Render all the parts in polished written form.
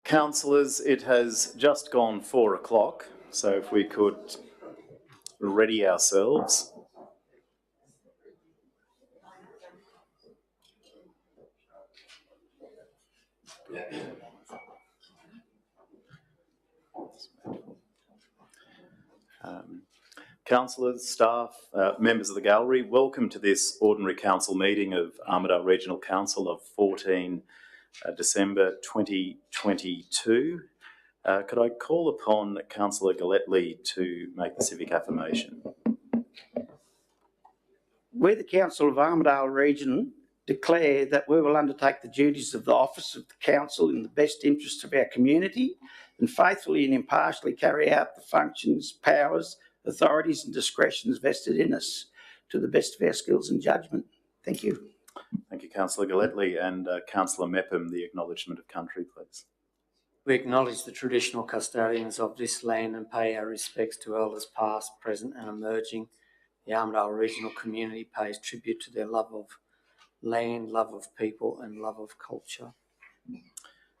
Councillors, it has just gone 4 o'clock, so if we could ready ourselves. Councillors, staff, members of the gallery, welcome to this ordinary council meeting of Armidale Regional Council of 14 December 2022. Could I call upon Councillor Galletley to make the civic affirmation? We, the Council of Armidale Region, declare that we will undertake the duties of the office of the council in the best interest of our community and faithfully and impartially carry out the functions, powers, authorities and discretions vested in us to the best of our skills and judgment. Thank you. Thank you, Councillor Galletley. And Councillor Mepham, the acknowledgement of country, please. We acknowledge the traditional custodians of this land and pay our respects to elders past, present and emerging. The Armidale Regional community pays tribute to their love of land, love of people and love of culture.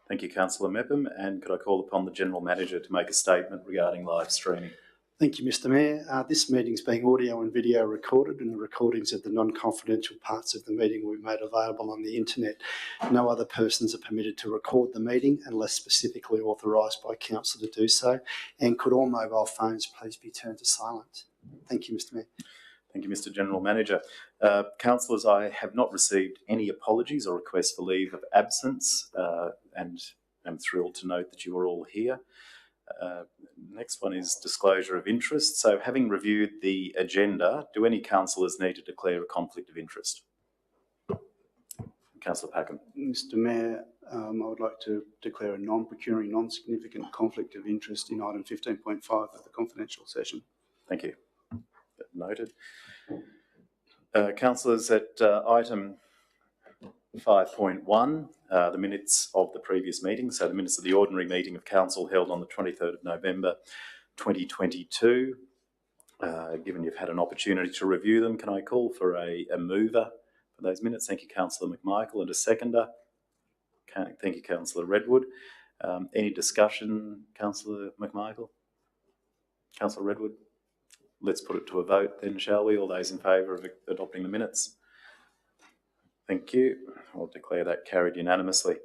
Thank you, Councillor Mepham. And could I call upon the General Manager to make a statement regarding live streaming? Thank you, Mr Mayor. This meeting is being audio and video recorded, and the recordings of the non-confidential parts of the meeting will be made available on the internet. No other persons are permitted to record the meeting unless specifically authorised by council to do so. And could all mobile phones please be turned to silent? Thank you, Mr Mayor. Thank you, Mr General Manager. Councillors, I have not received any apologies or requests for leave of absence, and I'm thrilled to note that you are all here. Next one is disclosure of interest. So having reviewed the agenda, do any councillors need to declare a conflict of interest? Councillor Packham. Mr Mayor, I would like to declare a non-procuring, non-significant conflict of interest in item 15.5 of the confidential session. Thank you. Noted. Councillors, at item 5.1, the minutes of the previous meeting, so the minutes of the ordinary meeting of council held on the 23rd of November 2022. Given you've had an opportunity to review them, can I call for a mover for those minutes? Thank you, Councillor McMichael, and a seconder. Thank you, Councillor Redwood. Any discussion, Councillor McMichael? Councillor Redwood? Let's put it to a vote then, shall we? All those in favour of adopting the minutes? Thank you. I'll declare that carried unanimously.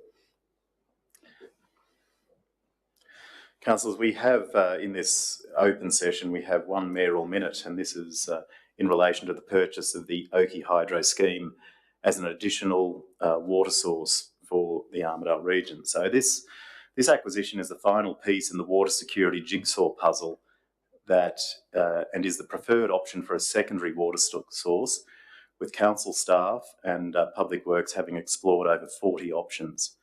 Councillors, we have in this open session, we have one mayoral minute, and this is in relation to the purchase of the Oakey Hydro scheme as an additional water source for the Armidale region. So this acquisition is the final piece in the water security jigsaw puzzle that and is the preferred option for a secondary water source, with council staff and public works having explored over 40 options.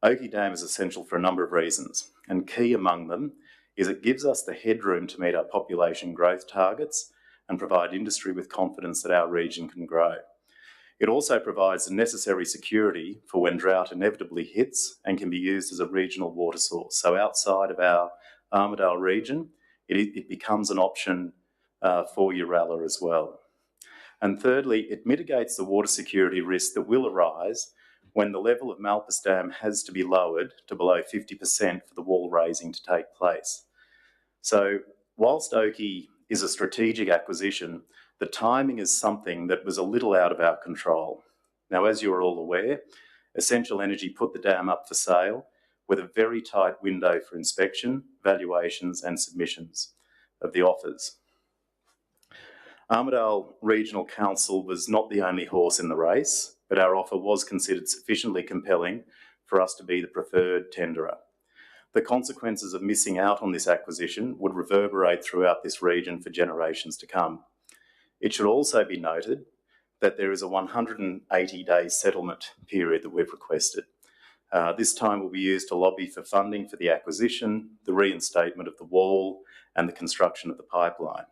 Oakey Dam is essential for a number of reasons, and key among them is it gives us the headroom to meet our population growth targets and provide industry with confidence that our region can grow. It also provides the necessary security for when drought inevitably hits and can be used as a regional water source. So outside of our Armidale region, it becomes an option for Uralla as well. And thirdly, it mitigates the water security risk that will arise when the level of Malpas Dam has to be lowered to below 50% for the wall raising to take place. So whilst Oakey is a strategic acquisition, the timing is something that was a little out of our control. Now, as you're all aware, Essential Energy put the dam up for sale with a very tight window for inspection, valuations and submissions of the offers. Armidale Regional Council was not the only horse in the race, but our offer was considered sufficiently compelling for us to be the preferred tenderer. The consequences of missing out on this acquisition would reverberate throughout this region for generations to come. It should also be noted that there is a 180-day settlement period that we've requested. This time will be used to lobby for funding for the acquisition, the reinstatement of the wall and the construction of the pipeline.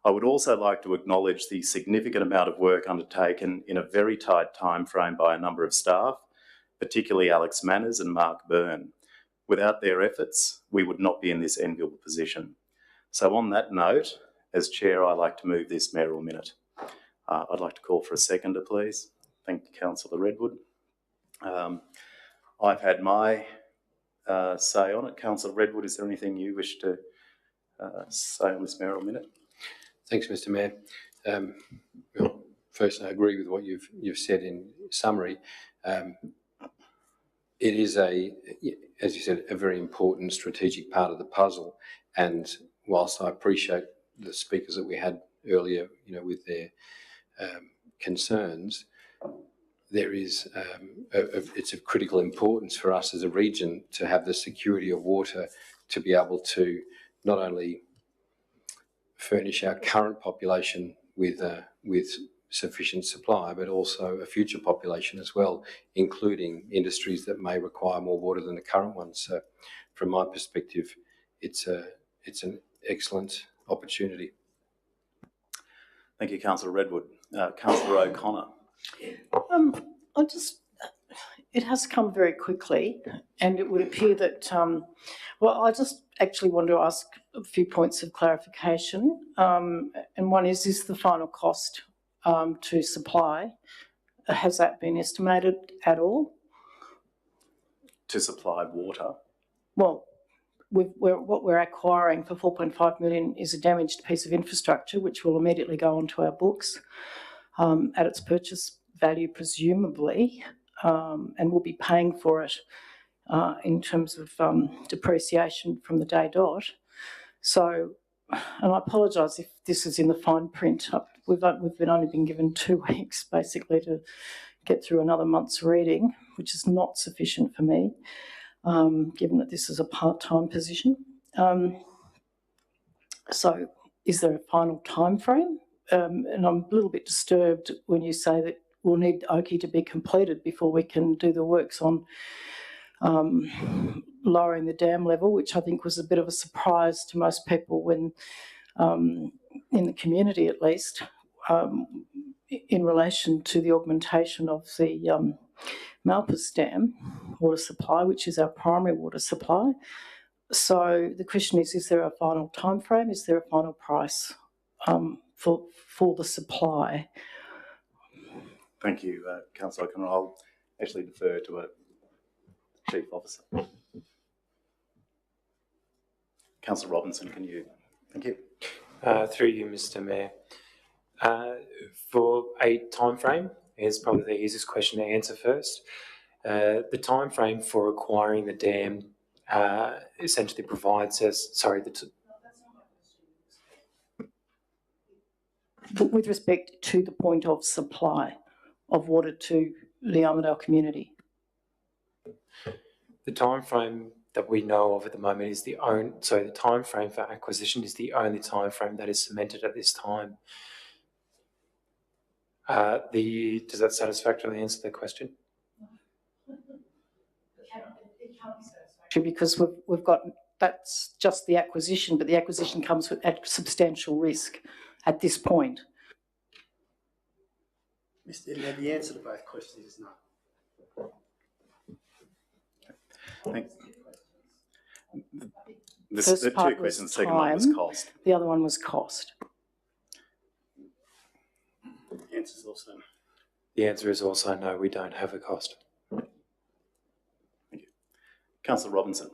I would also like to acknowledge the significant amount of work undertaken in a very tight time frame by a number of staff, particularly Alex Manners and Mark Byrne. Without their efforts, we would not be in this enviable position. So on that note, as Chair, I'd like to move this mayoral minute. I'd like to call for a seconder, please. Thank you, Councillor Redwood. I've had my say on it. Councillor Redwood, is there anything you wish to say on this mayoral minute? Thanks, Mr. Mayor. Well, first, I agree with what you've said in summary. It is as you said, a very important strategic part of the puzzle. And whilst I appreciate the speakers that we had earlier, with their concerns, there is it's of critical importance for us as a region to have the security of water to be able to not only furnish our current population with sufficient supply, but also a future population as well, including industries that may require more water than the current ones. So, from my perspective, it's an excellent opportunity. Thank you, Councillor Redwood. Councillor O'Connor. It has come very quickly, and it would appear that, I just actually want to ask a few points of clarification. And one is the final cost to supply, has that been estimated at all? To supply water? Well, what we're acquiring for 4.5 million is a damaged piece of infrastructure, which will immediately go onto our books at its purchase value, presumably, and we'll be paying for it in terms of depreciation from the day dot. So, and I apologise if this is in the fine print. We've only been given 2 weeks basically to get through another month's reading, which is not sufficient for me, given that this is a part-time position. So, is there a final time frame? And I'm a little bit disturbed when you say that we'll need Oakey to be completed before we can do the works on lowering the dam level, which I think was a bit of a surprise to most people when, in the community at least, in relation to the augmentation of the Malpas Dam water supply, which is our primary water supply. So the question is there a final time frame? Is there a final price for the supply? Thank you, Councillor O'Connor. I'll actually defer to a Chief Officer. Councillor Robinson, can you? Thank you. Through you, Mr. Mayor. For a time frame, is probably the easiest question to answer first. The time frame for acquiring the dam essentially provides us, with respect to the point of supply of water to the Armidale community. The time frame that we know of at the moment is the time frame for acquisition is the only time frame that is cemented at this time. Does that satisfactorily answer the question? It can't be satisfactory because we've got, that's just the acquisition, but the acquisition comes at substantial risk at this point. Mr. Inman, the answer to both questions is no. Thanks. The 2 questions, the second one was cost. The other one was cost. The answer is also no. The answer is also no, we don't have a cost. Thank you. Councillor Robinson.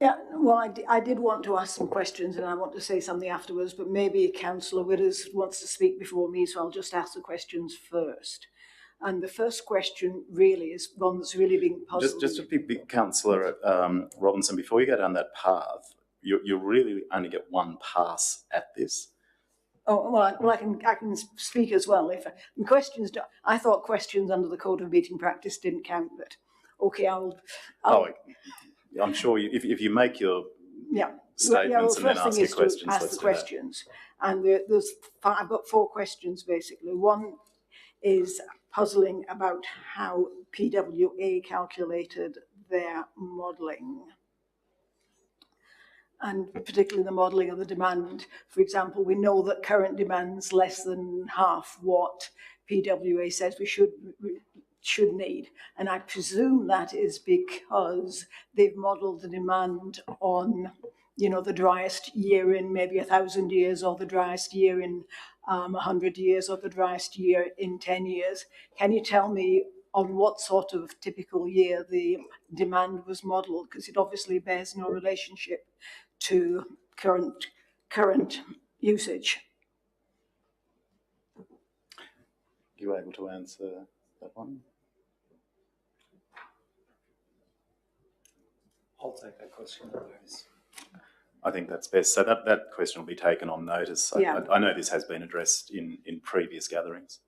Yeah, well, I did want to ask some questions and I want to say something afterwards, but maybe Councillor Withers wants to speak before me, so I'll just ask the questions first. And the first question really is one that's really been puzzled. Just to be Councillor Robinson, before you go down that path, you really only get one pass at this. Oh, well, I can speak as well. If questions, I thought questions under the Code of Meeting Practice didn't count, but okay, I'm sure if you make your statements and then ask your questions, ask the questions. And I've got 4 questions basically. One is puzzling about how PWA calculated their modelling, and particularly the modelling of the demand. For example, we know that current demand's less than half what PWA says we should need. And I presume that is because they've modelled the demand on, the driest year in maybe 1,000 years, or the driest year in 100 years, or the driest year in 10 years. Can you tell me on what sort of typical year the demand was modelled, because it obviously bears no relationship to current usage. You able to answer that one? I'll take that question on notice. I think that's best. So that question will be taken on notice. Yeah. I know this has been addressed in previous gatherings.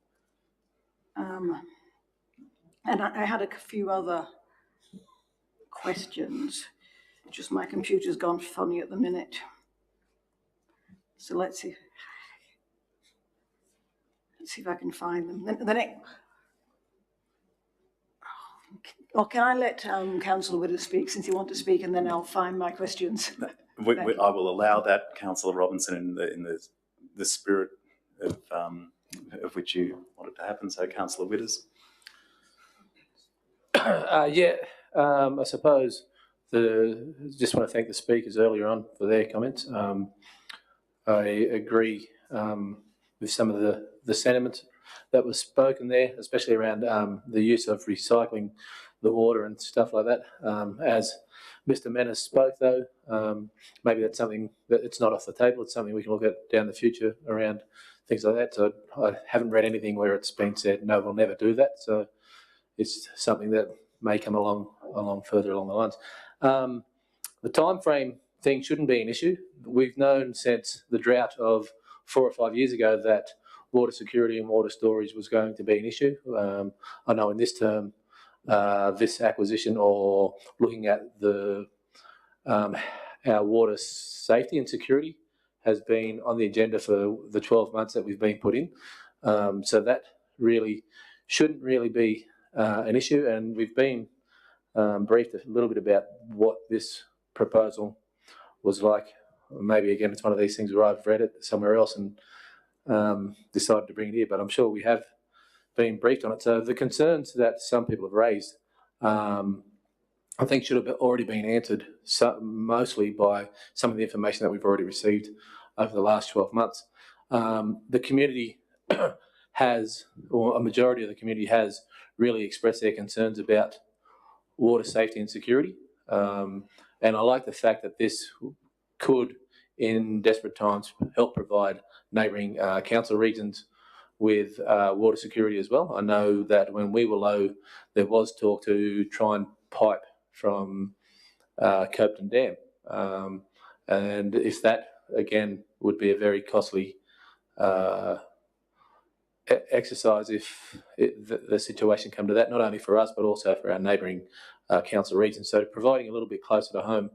And I had a few other questions. Just my computer's gone funny at the minute. So let's see if I can find them. The next. Or can I let Councillor Withers speak, since you want to speak, and then I'll find my questions. I will allow that, Councillor Robinson, in the spirit of which you want it to happen. So, Councillor Withers. I suppose just want to thank the speakers earlier on for their comments. I agree with some of the sentiments that was spoken there, especially around the use of recycling the water and stuff like that. As Mr. Menace spoke, though, maybe that's something that it's not off the table. It's something we can look at down the future around things like that. So I haven't read anything where it's been said, no, we'll never do that. So it's something that may come along further along the lines. The time frame thing shouldn't be an issue. We've known since the drought of 4 or 5 years ago that water security and water storage was going to be an issue. I know in this term, this acquisition or looking at our water safety and security has been on the agenda for the 12 months that we've been put in. So that really shouldn't really be an issue, and we've been briefed a little bit about what this proposal was like. Maybe again, it's one of these things where I've read it somewhere else and decided to bring it here, but I'm sure we have been briefed on it. So the concerns that some people have raised, I think should have already been answered mostly by some of the information that we've already received over the last 12 months. The community has, or a majority of the community has, really expressed their concerns about water safety and security. And I like the fact that this could, in desperate times, help provide neighbouring council regions with water security as well. I know that when we were low, there was talk to try and pipe from Copeton Dam. And if that, again, would be a very costly exercise if the situation come to that, not only for us, but also for our neighbouring council regions. So providing a little bit closer to home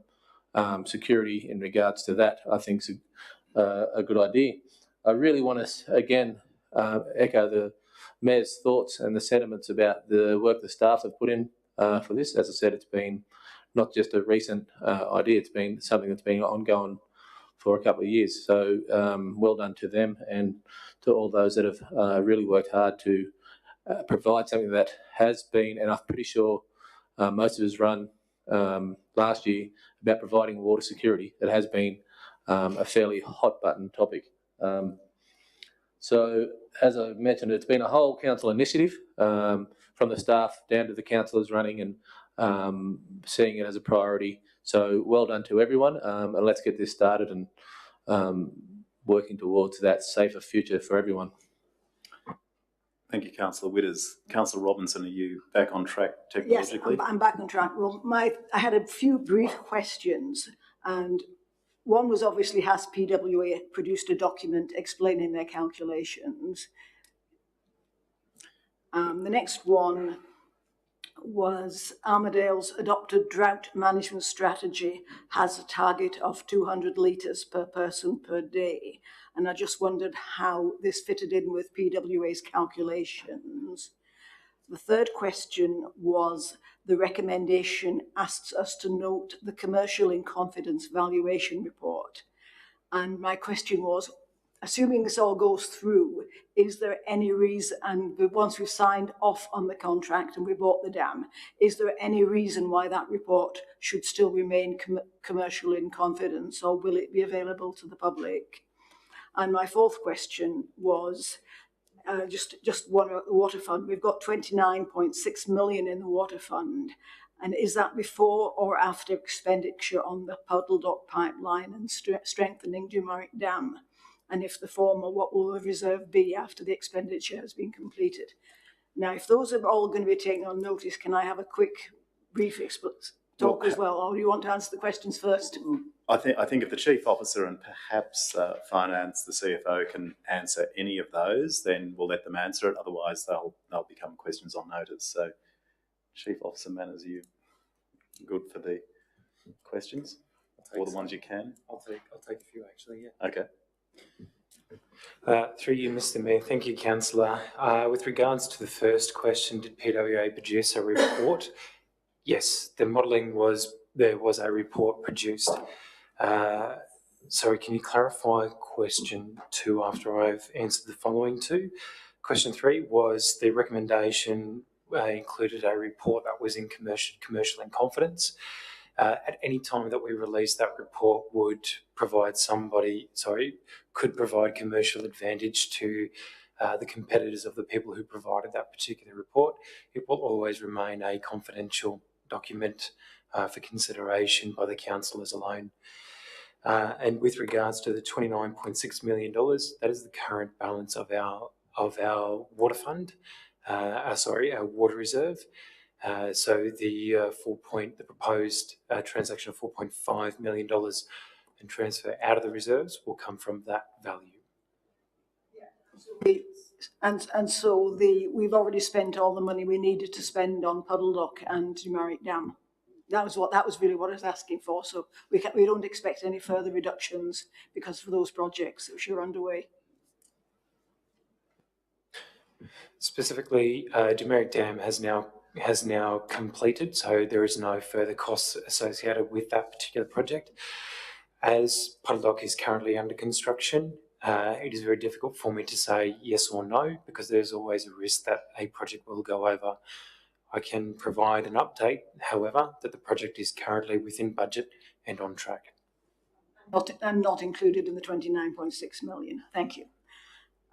security in regards to that, I think is a good idea. I really want to, again, echo the Mayor's thoughts and the sentiments about the work the staff have put in for this. As I said, it's been not just a recent idea, it's been something that's been ongoing for a couple of years. So well done to them and to all those that have really worked hard to provide something that has been, and I'm pretty sure most of us run last year about providing water security. It has been a fairly hot button topic. So as I mentioned, it's been a whole council initiative from the staff down to the councillors running and seeing it as a priority. So well done to everyone, and let's get this started and working towards that safer future for everyone. Thank you, Councillor Withers. Councillor Robinson, are you back on track technologically? Yes, I'm back on track. Well, I had a few brief questions, and one was obviously, has PWA produced a document explaining their calculations? The next one was Armadale's adopted drought management strategy has a target of 200 litres per person per day. And I just wondered how this fitted in with PWA's calculations. The third question was the recommendation asks us to note the commercial in confidence valuation report. And my question was, assuming this all goes through, is there any reason, and once we've signed off on the contract and we bought the dam, is there any reason why that report should still remain commercial in confidence, or will it be available to the public? And my fourth question was, just one about the water fund. We've got 29.6 million in the water fund. And is that before or after expenditure on the Puddle Dock pipeline and strengthening Dumarick Dam? And if the former, what will the reserve be after the expenditure has been completed? Now, if those are all going to be taken on notice, can I have a quick, brief talk as well? Or do you want to answer the questions first? I think if the Chief Officer and perhaps Finance, the CFO, can answer any of those, then we'll let them answer it. Otherwise, they'll become questions on notice. So, Chief Officer Manners, are you good for the questions? Or the ones you can? I'll take a few actually, yeah. Okay. Through you, Mr. Mayor. Thank you, Councillor. With regards to the first question, did PWA produce a report? Yes, the modelling there was a report produced. Sorry, can you clarify question 2 after I've answered the following 2? Question 3 was the recommendation included a report that was in commercial in confidence. At any time that we release that report could provide commercial advantage to the competitors of the people who provided that particular report. It will always remain a confidential document for consideration by the councillors alone. And with regards to the $29.6 million, that is the current balance of our water fund, our water reserve. So the proposed transaction of $4.5 million and transfer out of the reserves will come from that value. And so we've already spent all the money we needed to spend on Puddle Dock and Dumarick Dam. That was really what I was asking for. So we don't expect any further reductions because of those projects which are underway. Specifically, Dumarick Dam has now completed, so there is no further costs associated with that particular project. As Puddle Dock is currently under construction, it is very difficult for me to say yes or no because there's always a risk that a project will go over. I can provide an update, however, that the project is currently within budget and on track. Not included in the 29.6 million. Thank you.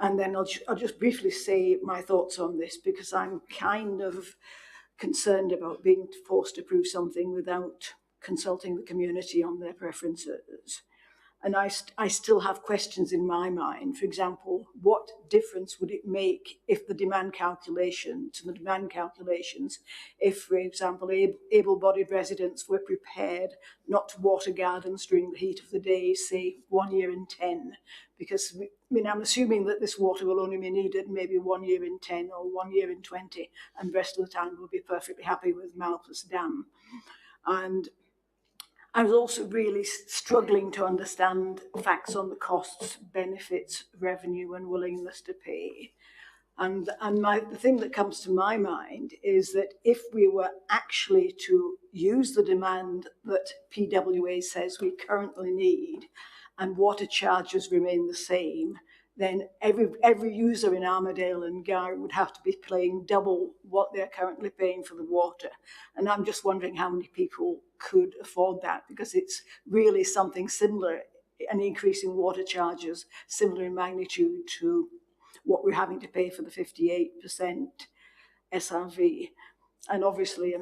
And then I'll just briefly say my thoughts on this because I'm kind of concerned about being forced to approve something without consulting the community on their preferences. And I still have questions in my mind. For example, what difference would it make if the demand calculations, if, for example, able-bodied residents were prepared not to water gardens during the heat of the day, say 1 year in 10? Because I'm assuming that this water will only be needed maybe 1 year in 10 or 1 year in 20, and the rest of the time we'll be perfectly happy with Malthus Dam. And I was also really struggling to understand facts on the costs, benefits, revenue, and willingness to pay. And the thing that comes to my mind is that if we were actually to use the demand that PWA says we currently need, and water charges remain the same, then every user in Armadale and Gowrie would have to be paying double what they're currently paying for the water. And I'm just wondering how many people could afford that, because it's really something similar, an increase in water charges, similar in magnitude to what we're having to pay for the 58% SRV. And obviously,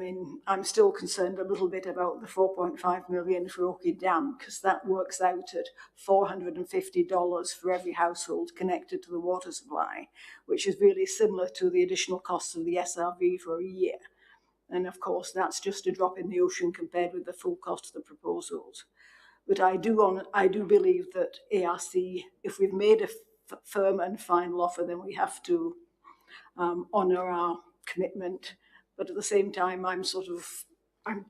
I'm still concerned a little bit about the 4.5 million for Oakey Dam, because that works out at $450 for every household connected to the water supply, which is really similar to the additional costs of the SRV for a year. And of course, that's just a drop in the ocean compared with the full cost of the proposals. But I do believe that ARC, if we've made a firm and final offer, then we have to honour our commitment. But at the same time,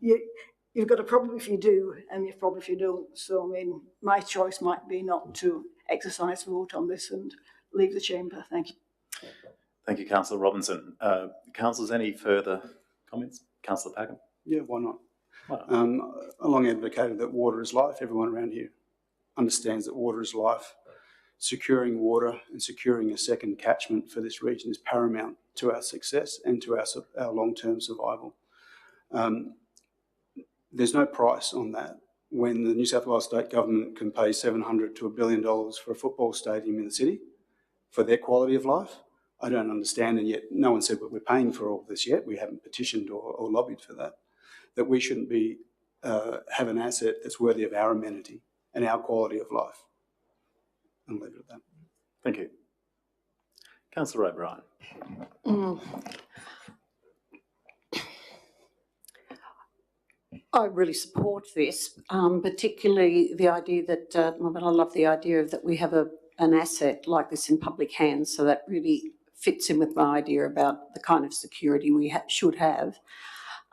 you've got a problem if you do, and you've a problem if you don't. So, my choice might be not to exercise vote on this and leave the chamber. Thank you. Thank you, Councillor Robinson. Councillors, any further comments? Councillor Packham? Yeah, why not? I long advocated that water is life. Everyone around here understands that water is life. Securing water and securing a second catchment for this region is paramount to our success and to our long-term survival. There's no price on that. When the New South Wales State Government can pay $700 to $1 billion for a football stadium in the city for their quality of life, I don't understand, and yet no one said we're paying for all this yet. We haven't petitioned or lobbied for that. That we shouldn't be have an asset that's worthy of our amenity and our quality of life. I'll leave it at that. Thank you. Councillor O'Brien. I really support this, particularly the idea that, I love the idea of that we have an asset like this in public hands, so that really fits in with my idea about the kind of security we should have.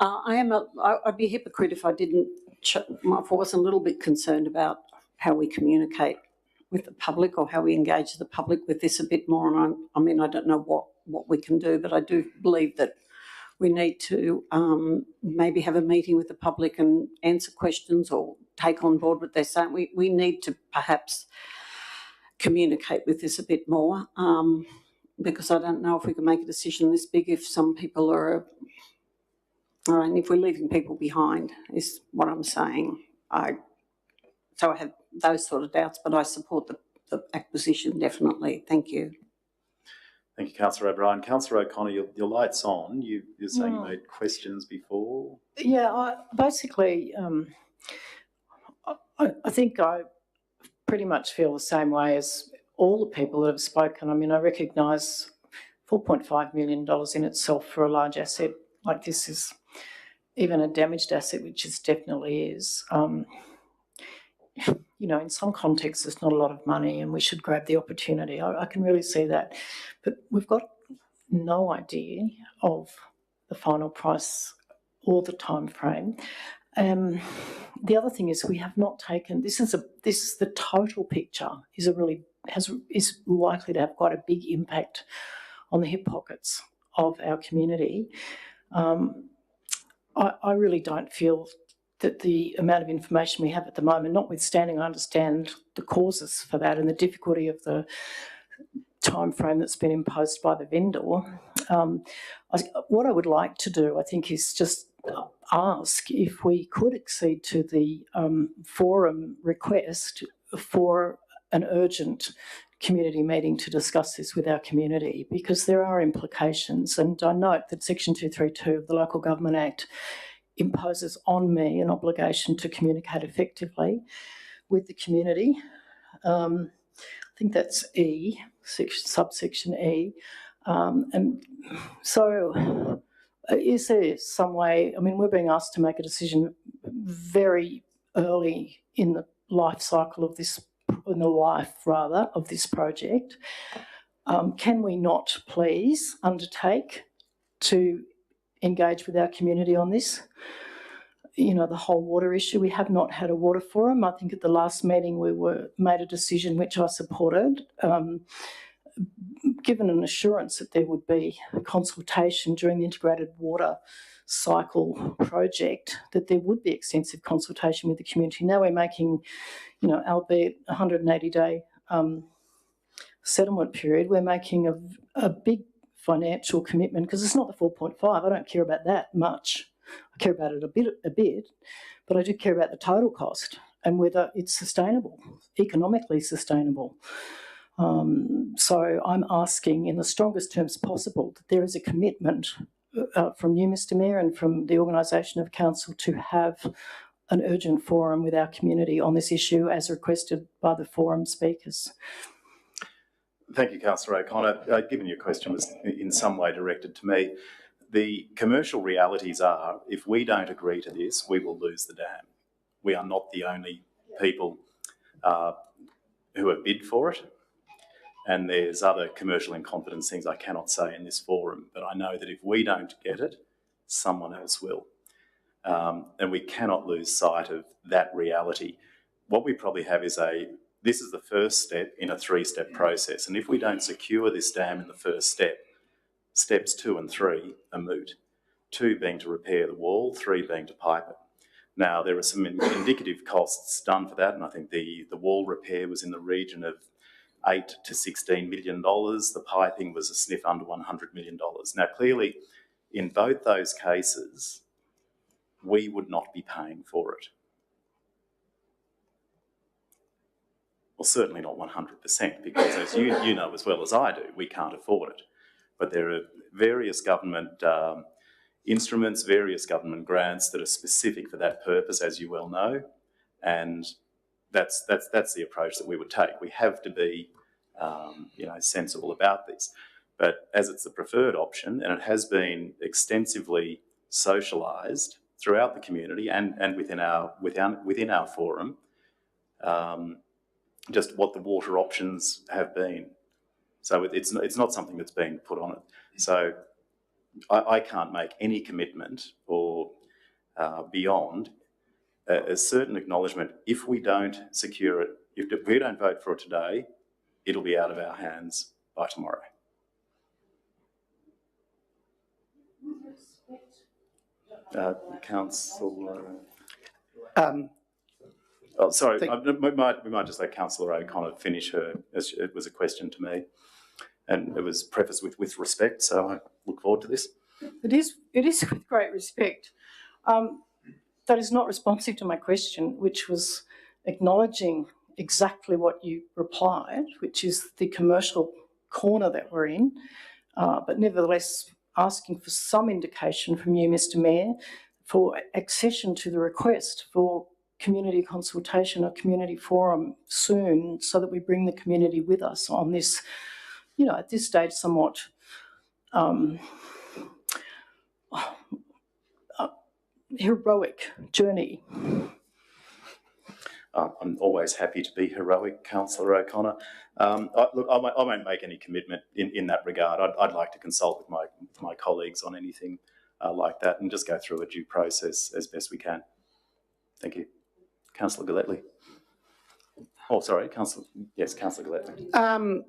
I'd be a hypocrite if I if I wasn't a little bit concerned about how we communicate with the public or how we engage the public with this a bit more. And I don't know what we can do, but I do believe that we need to maybe have a meeting with the public and answer questions or take on board what they're saying. We need to perhaps communicate with this a bit more because I don't know if we can make a decision this big if some people are, if we're leaving people behind is what I'm saying. So I have those sort of doubts, but I support the acquisition definitely. Thank you. Thank you, Councillor O'Brien. Councillor O'Connor, your light's on. You're saying you made questions before? Yeah, I think I pretty much feel the same way as all the people that have spoken. I mean, I recognise $4.5 million in itself for a large asset like this is even a damaged asset, which it definitely is. In some contexts, it's not a lot of money and we should grab the opportunity. I can really see that. But we've got no idea of the final price or the time frame. The other thing is we have not taken, this is the total picture is likely to have quite a big impact on the hip pockets of our community. I really don't feel that the amount of information we have at the moment, notwithstanding I understand the causes for that and the difficulty of the time frame that's been imposed by the vendor, what I would like to do, I think, is just ask if we could accede to the forum request for an urgent community meeting to discuss this with our community, because there are implications. And I note that Section 232 of the Local Government Act imposes on me an obligation to communicate effectively with the community. I think that's E, subsection E. And so is there some way, we're being asked to make a decision very early in the life cycle of this, of this project. Can we not please undertake to engage with our community on this? The whole water issue. We have not had a water forum. I think at the last meeting we made a decision which I supported, given an assurance that there would be a consultation during the integrated water cycle project, that there would be extensive consultation with the community. Now we're making, albeit 180-day settlement period, we're making a big financial commitment, because it's not the 4.5. I don't care about that much. I care about it a bit, but I do care about the total cost and whether it's sustainable, economically sustainable. So I'm asking in the strongest terms possible that there is a commitment from you, Mr Mayor, and from the organisation of council to have an urgent forum with our community on this issue as requested by the forum speakers. Thank you, Councillor O'Connor. Given your question was in some way directed to me, the commercial realities are, if we don't agree to this, we will lose the dam. We are not the only people who have bid for it, and there's other commercial in confidence things I cannot say in this forum, but I know that if we don't get it, someone else will. And we cannot lose sight of that reality. What we probably have is this is the first step in a three-step process, and if we don't secure this dam in the first step, steps 2 and 3 are moot. 2 being to repair the wall, 3 being to pipe it. Now, there are some indicative costs done for that, and I think the wall repair was in the region of $8 to $16 million. The piping was a sniff under $100 million. Now, clearly, in both those cases, we would not be paying for it. Well, certainly not 100%, because as you know as well as I do, we can't afford it. but there are various government instruments, various government grants that are specific for that purpose, as you well know, and that's the approach that we would take. We have to be, sensible about this. But as it's the preferred option, and it has been extensively socialised throughout the community and within our forum, just what the water options have been. So it's not something that's been put on it. So I can't make any commitment or beyond a certain acknowledgement. If we don't secure it, if we don't vote for it today, it'll be out of our hands by tomorrow. Councillor... sorry, we might just let Councillor O'Connor finish her. It was a question to me, and it was prefaced with respect, so I look forward to this. It is with great respect. That is not responsive to my question, which was acknowledging exactly what you replied, which is the commercial corner that we're in, but nevertheless asking for some indication from you, Mr Mayor, for accession to the request for community consultation or community forum soon, so that we bring the community with us on this, at this stage somewhat heroic journey. I'm always happy to be heroic, Councillor O'Connor. Look, I won't make any commitment in that regard. I'd like to consult with my colleagues on anything like that and just go through a due process as best we can. Thank you. Councillor Galletley. Oh, sorry, Councillor Galletley.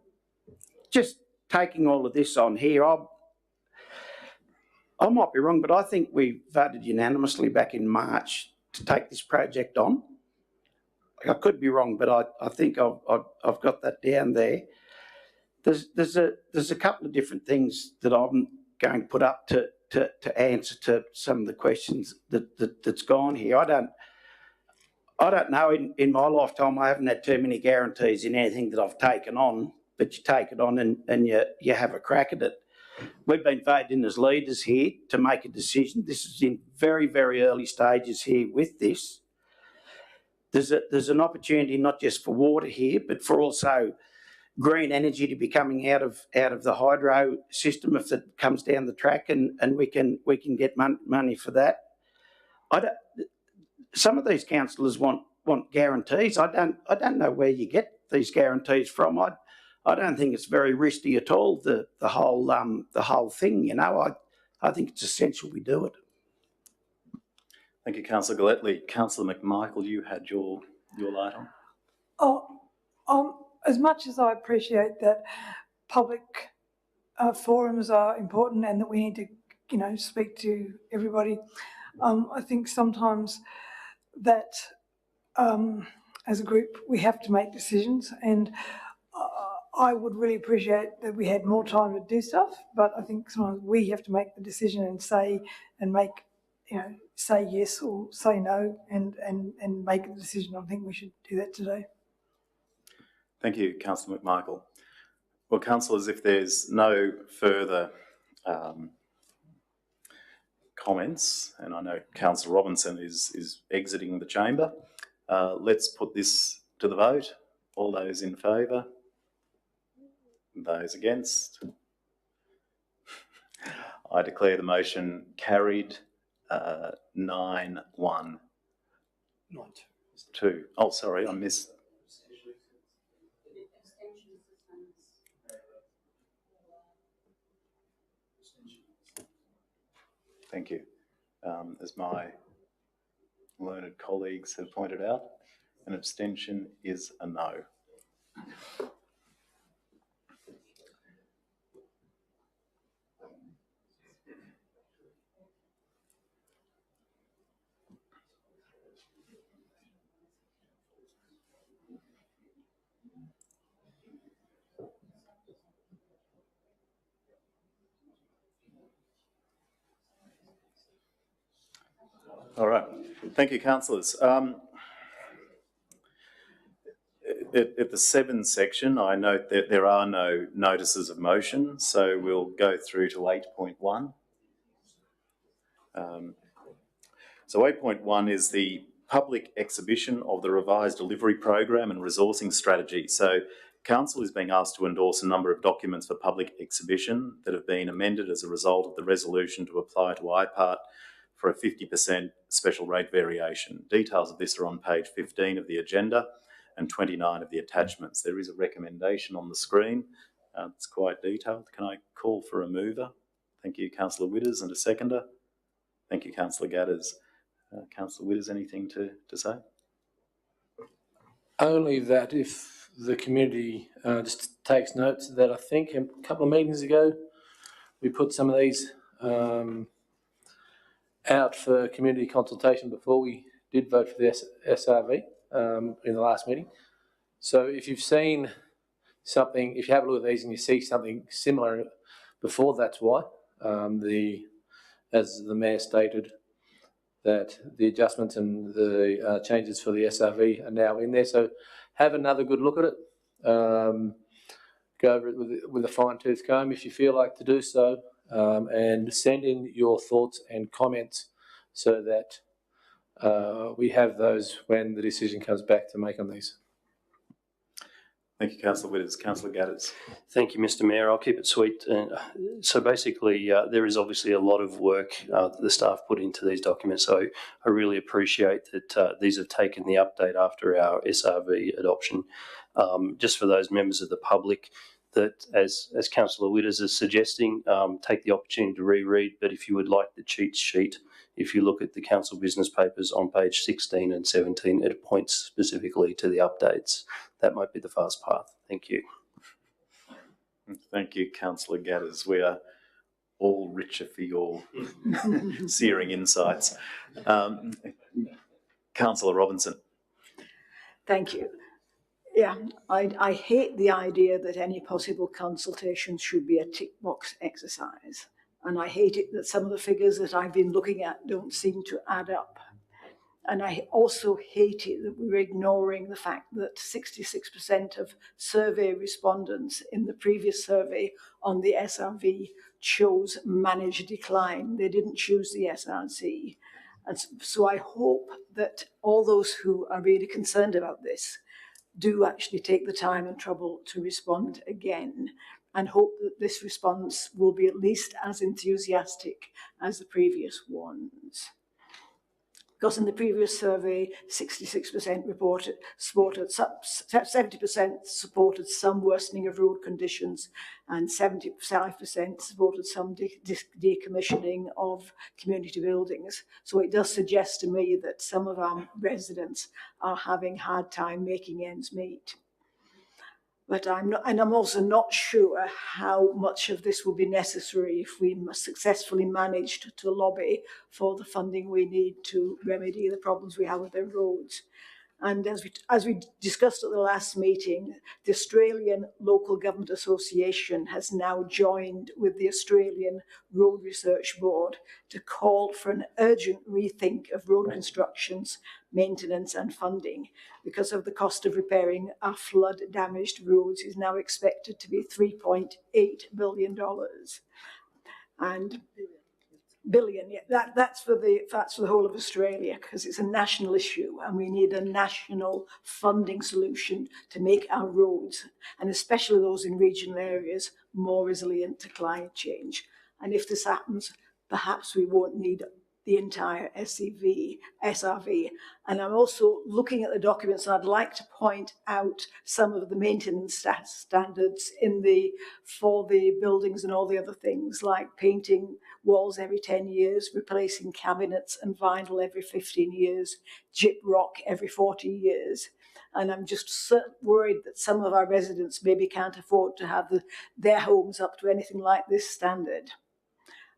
Just taking all of this on here, I might be wrong, but I think we voted unanimously back in March to take this project on. I could be wrong, but I think I've got that down there. There's a couple of different things that I'm going to put up to answer to some of the questions that's gone here. I don't know. In my lifetime, I haven't had too many guarantees in anything that I've taken on. But you take it on and you have a crack at it. We've been voted in as leaders here to make a decision. This is in very, very early stages here with this. There's an opportunity not just for water here, but for also green energy to be coming out of the hydro system if it comes down the track, and we can get money for that. Some of these councillors want guarantees. I don't know where you get these guarantees from. I don't think it's very risky at all, the whole thing, I think it's essential we do it. Thank you, Councillor Galletley. Councillor McMichael, you had your light on. As much as I appreciate that public forums are important and that we need to, speak to everybody, I think sometimes that as a group we have to make decisions, and I would really appreciate that we had more time to do stuff, but I think sometimes we have to make the decision and say yes or say no and make a decision. I think we should do that today. Thank you, Councillor McMichael. Well, councillors, if there's no further comments, and I know Councillor Robinson is exiting the chamber, let's put this to the vote. All those in favour? Those against? I declare the motion carried 9-1. 9-2. Oh, sorry, I missed. Thank you. As my learned colleagues have pointed out, an abstention is a no. All right. Thank you, councillors. At the 7 section, I note that there are no notices of motion, so we'll go through to 8.1. So 8.1 is the public exhibition of the revised delivery program and resourcing strategy. So Council is being asked to endorse a number of documents for public exhibition that have been amended as a result of the resolution to apply to IPART for a 50% special rate variation. Details of this are on page 15 of the agenda and 29 of the attachments. There is a recommendation on the screen. It's quite detailed. Can I call for a mover? Thank you, Councillor Witters, and a seconder. Thank you, Councillor Gadders. Councillor Witters, anything to say? Only that if the community just takes notes that I think a couple of meetings ago we put some of these out for community consultation before we did vote for the SRV in the last meeting. So if you've seen something, if you have a look at these and you see something similar before, that's why. As the Mayor stated, that the adjustments and the changes for the SRV are now in there. So have another good look at it. Go over it with a fine-tooth comb if you feel like to do so, and send in your thoughts and comments so that we have those when the decision comes back to make on these. Thank you, Councillor Witters. Councillor Gadders. Thank you, Mr. Mayor. I'll keep it sweet. So basically, there is obviously a lot of work that the staff put into these documents. So I really appreciate that these have taken the update after our SRV adoption. Just for those members of the public, that as Councillor Witters is suggesting, take the opportunity to reread. But if you would like the cheat sheet, if you look at the council business papers on page 16 and 17, it points specifically to the updates. That might be the fast path. Thank you. Thank you, Councillor Gadders. We are all richer for your searing insights. Councillor Robinson. Thank you. Yeah, I hate the idea that any possible consultation should be a tick box exercise. And I hate it that some of the figures that I've been looking at don't seem to add up. And I also hate it that we're ignoring the fact that 66% of survey respondents in the previous survey on the SRV chose managed decline. They didn't choose the SRC. And so I hope that all those who are really concerned about this do actually take the time and trouble to respond again, and hope that this response will be at least as enthusiastic as the previous ones. Because in the previous survey, 66% supported 70% supported some worsening of road conditions, and 75% supported some decommissioning of community buildings. So it does suggest to me that some of our residents are having a hard time making ends meet. But I'm also not sure how much of this will be necessary if we successfully managed to lobby for the funding we need to remedy the problems we have with the roads. And as we discussed at the last meeting, the Australian Local Government Association has now joined with the Australian Road Research Board to call for an urgent rethink of road constructions, maintenance and funding, because of the cost of repairing our flood-damaged roads is now expected to be $3.8 billion. And billion, yeah, that's for the whole of Australia, because it's a national issue and we need a national funding solution to make our roads, and especially those in regional areas, more resilient to climate change. And if this happens, perhaps we won't need the entire SRV. And I'm also looking at the documents, and I'd like to point out some of the maintenance standards for the buildings and all the other things, like painting walls every 10 years, replacing cabinets and vinyl every 15 years, gyp rock every 40 years. And I'm just worried that some of our residents maybe can't afford to have their homes up to anything like this standard.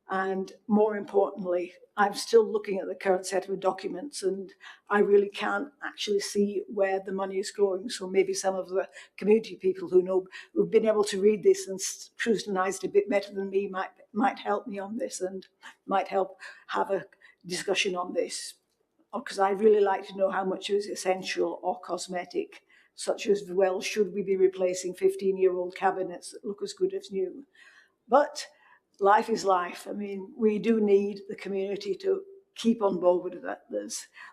And more importantly, I'm still looking at the current set of documents and I really can't actually see where the money is going. So maybe some of the community people who've been able to read this and scrutinize it a bit better than me might help me on this and might help have a discussion on this. Because I'd really like to know how much is essential or cosmetic such as, well, should we be replacing 15-year-old cabinets that look as good as new? But life is life. I mean, we do need the community to keep on board with that.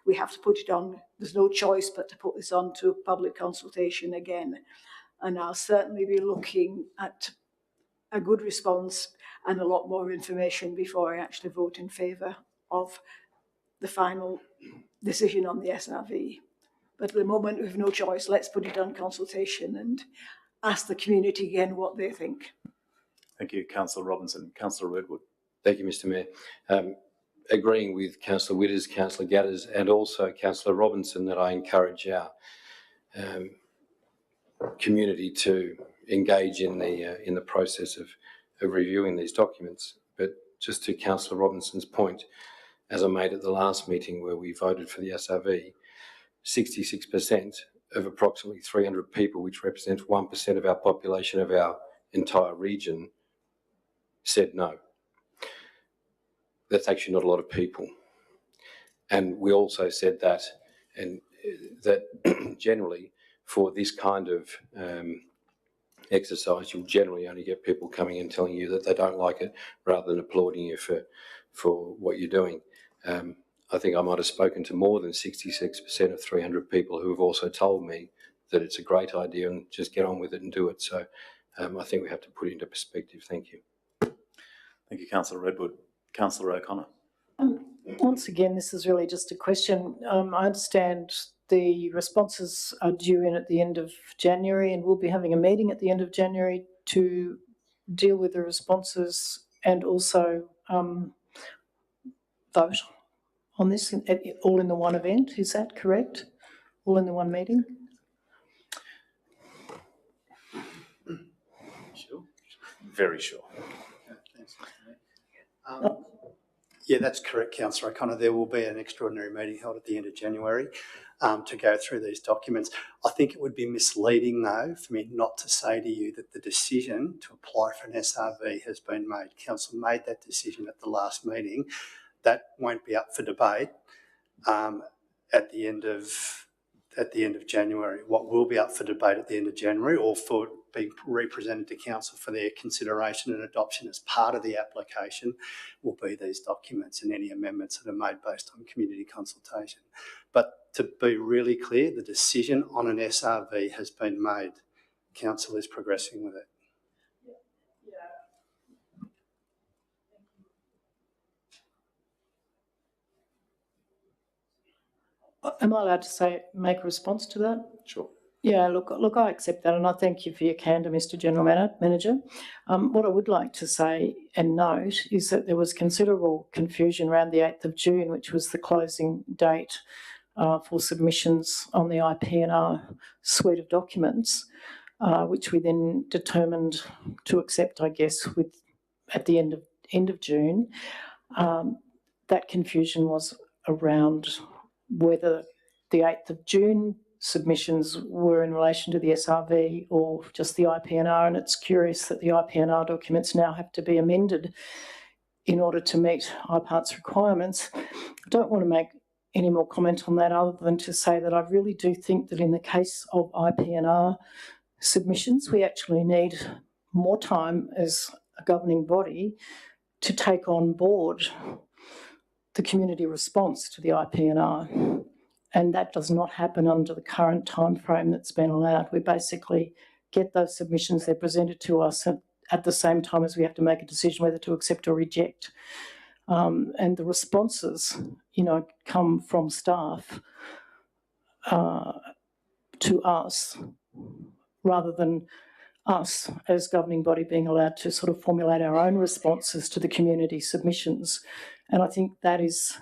We have to put it on. There's no choice but to put this on to public consultation again. And I'll certainly be looking at a good response and a lot more information before I actually vote in favour of the final decision on the SRV. But at the moment, we have no choice. Let's put it on consultation and ask the community again what they think. Thank you, Councillor Robinson. Councillor Redwood. Thank you, Mr Mayor. Agreeing with Councillor Witters, Councillor Gatters and also Councillor Robinson that I encourage our community to engage in the process of reviewing these documents. But just to Councillor Robinson's point, as I made at the last meeting where we voted for the SRV, 66% of approximately 300 people, which represents 1% of our population of our entire region, said no. That's actually not a lot of people. And we also said that, and that generally for this kind of exercise, you'll generally only get people coming and telling you that they don't like it rather than applauding you for what you're doing. I think I might have spoken to more than 66% of 300 people who have also told me that it's a great idea and just get on with it and do it. So I think we have to put it into perspective. Thank you. Thank you, Councillor Redwood. Councillor O'Connor. Once again, this is really just a question. I understand the responses are due in at the end of January, and we'll be having a meeting at the end of January to deal with the responses and also vote on this, all in the one event. Is that correct? All in the one meeting? Sure. Very sure. Yeah, that's correct, Councillor O'Connor. There will be an extraordinary meeting held at the end of January to go through these documents. I think it would be misleading, though, for me not to say to you that the decision to apply for an SRV has been made. Council made that decision at the last meeting. That won't be up for debate at the end of January. What will be up for debate at the end of January, or for being represented to Council for their consideration and adoption as part of the application, will be these documents and any amendments that are made based on community consultation. But to be really clear, the decision on an SRV has been made. Council is progressing with it. Am I allowed to make a response to that? Sure. Yeah, look, I accept that, and I thank you for your candour, Mr. General Manager. What I would like to say and note is that there was considerable confusion around the 8th of June, which was the closing date for submissions on the IPNR suite of documents, which we then determined to accept, I guess, at the end of June. That confusion was around whether the 8th of June submissions were in relation to the SRV or just the IPNR, and it's curious that the IPNR documents now have to be amended in order to meet IPART's requirements. I don't want to make any more comment on that other than to say that I really do think that in the case of IPNR submissions, we actually need more time as a governing body to take on board the community response to the IPNR. And that does not happen under the current time frame that's been allowed. We basically get those submissions, they're presented to us at the same time as we have to make a decision whether to accept or reject. And the responses, come from staff to us rather than us as governing body being allowed to sort of formulate our own responses to the community submissions. And I think that is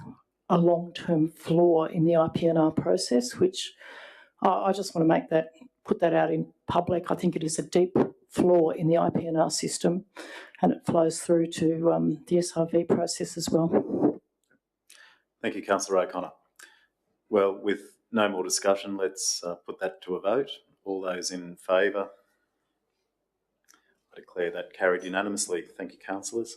a long-term flaw in the IPNR process, which I just want to put that out in public. I think it is a deep flaw in the IPNR system, and it flows through to the SRV process as well. Thank you, Councillor O'Connor. Well, with no more discussion, let's put that to a vote. All those in favour? I declare that carried unanimously. Thank you, councillors.